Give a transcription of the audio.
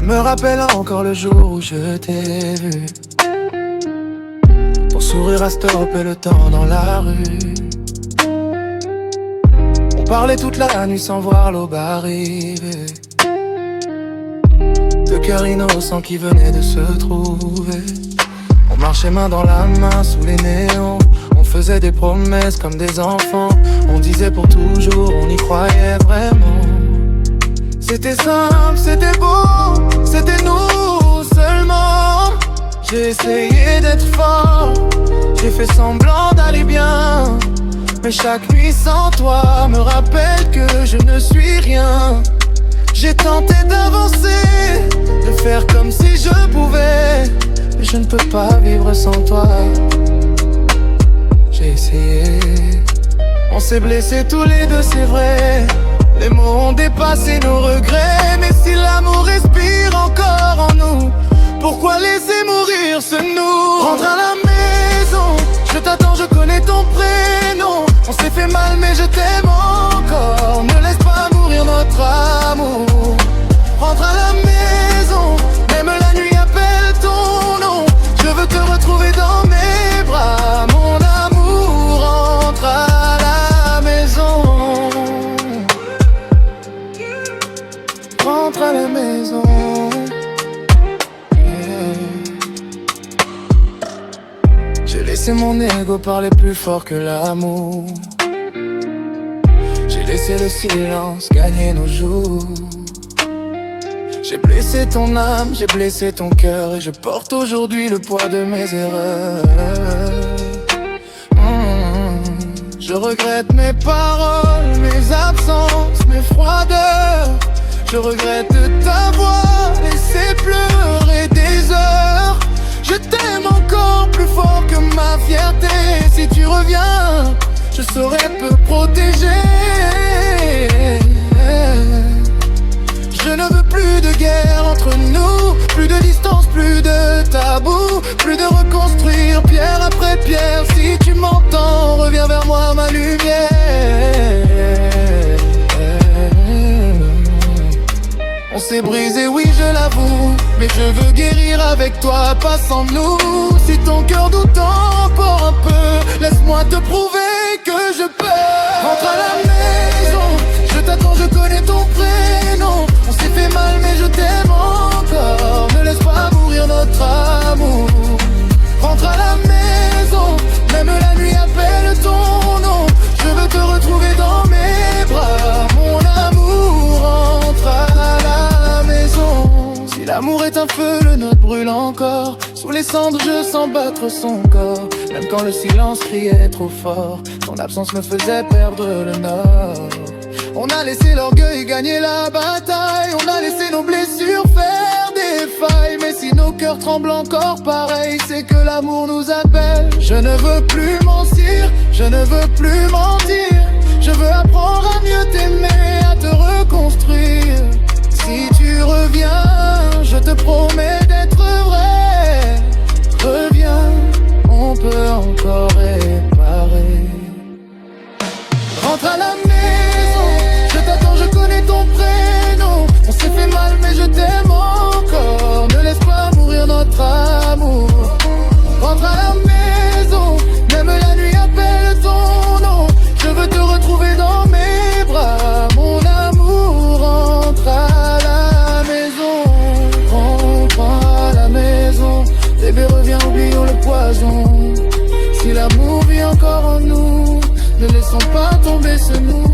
me rappelle encore le jour où je t'ai vu. Ton sourire a stoppé le temps dans la rue. On parlait toute la nuit sans voir l'aube arriver. Deux cœurs innocents qui venaient de se trouver. On marchait main dans la main sous les néons. On faisait des promesses comme des enfants. On disait pour toujours, on y croyait vraiment. C'était simple, c'était beau, c'était nous seulement. J'ai essayé d'être fort, j'ai fait semblant d'aller bien. Mais chaque nuit sans toi me rappelle que je ne suis rien. J'ai tenté d'avancer, de faire comme si je pouvais, mais je ne peux pas vivre sans toi. J'ai essayé, on s'est blessés tous les deux, c'est vrai. Les mots ont dépassé nos regrets. Mais si l'amour respire encore en nous, pourquoi laisser mourir ce nous? Rentre à la maison, je t'attends, je connais ton prénom. On s'est fait mal mais je t'aime encore. Ne laisse pas mourir notre amour. Rentre à la maison, même la nuit appelle ton nom. Je veux te retrouver dans mes bras. Mon amour, rentre à la maison. Rentre à la maison. J'ai laissé mon ego parler plus fort que l'amour. J'ai laissé le silence gagner nos jours. J'ai blessé ton âme, j'ai blessé ton cœur. Et je porte aujourd'hui le poids de mes erreurs. Je regrette mes paroles, mes absences, mes froideurs. Je regrette de t'avoir laissé pleurer des heures. Je t'aime encore plus fort que ma fierté. Si tu reviens, je saurai te protéger. Je ne veux plus de guerre entre nous, plus de distance, plus de tabou, plus de reconstruire pierre après pierre. Si tu m'entends, reviens vers moi, ma lumière. On s'est brisé, oui je l'avoue, mais je veux guérir avec toi, pas sans nous. Si ton cœur doute encore un peu, laisse-moi te prouver que je peux. Rentre à la maison, je t'attends, je connais ton prénom. On s'est fait mal mais je t'aime encore. Ne laisse pas mourir notre amour. Rentre à la maison, même la nuit appelle ton nom. Je veux te retrouver dans mes bras. Mon amour, rentre à la maison. Si l'amour est un feu, le nôtre brûle encore. Sous les cendres je sens battre son corps. Même quand le silence criait trop fort, ton absence me faisait perdre le nord. On a laissé l'orgueil gagner la bataille. On a laissé nos blessures faire des failles. Mais si nos cœurs tremblent encore pareil, c'est que l'amour nous appelle. Je ne veux plus mentir, je ne veux plus mentir. Je veux apprendre à mieux t'aimer, à te reconstruire. Si tu reviens, je te promets d'être vrai. Reviens, on peut encore réparer. Rentre à la maison, je t'attends, je connais ton prénom. On s'est fait mal mais je t'aime encore. Ne laisse pas mourir notre amour. Rentre à la maison, même la nuit appelle ton nom. Je veux te retrouver dans mes bras. Mon amour, rentre à la maison. Rentre à la maison. Bébé reviens, oublions le poison. Si l'amour vit encore en nous, ne laissons pas tomber ce nous.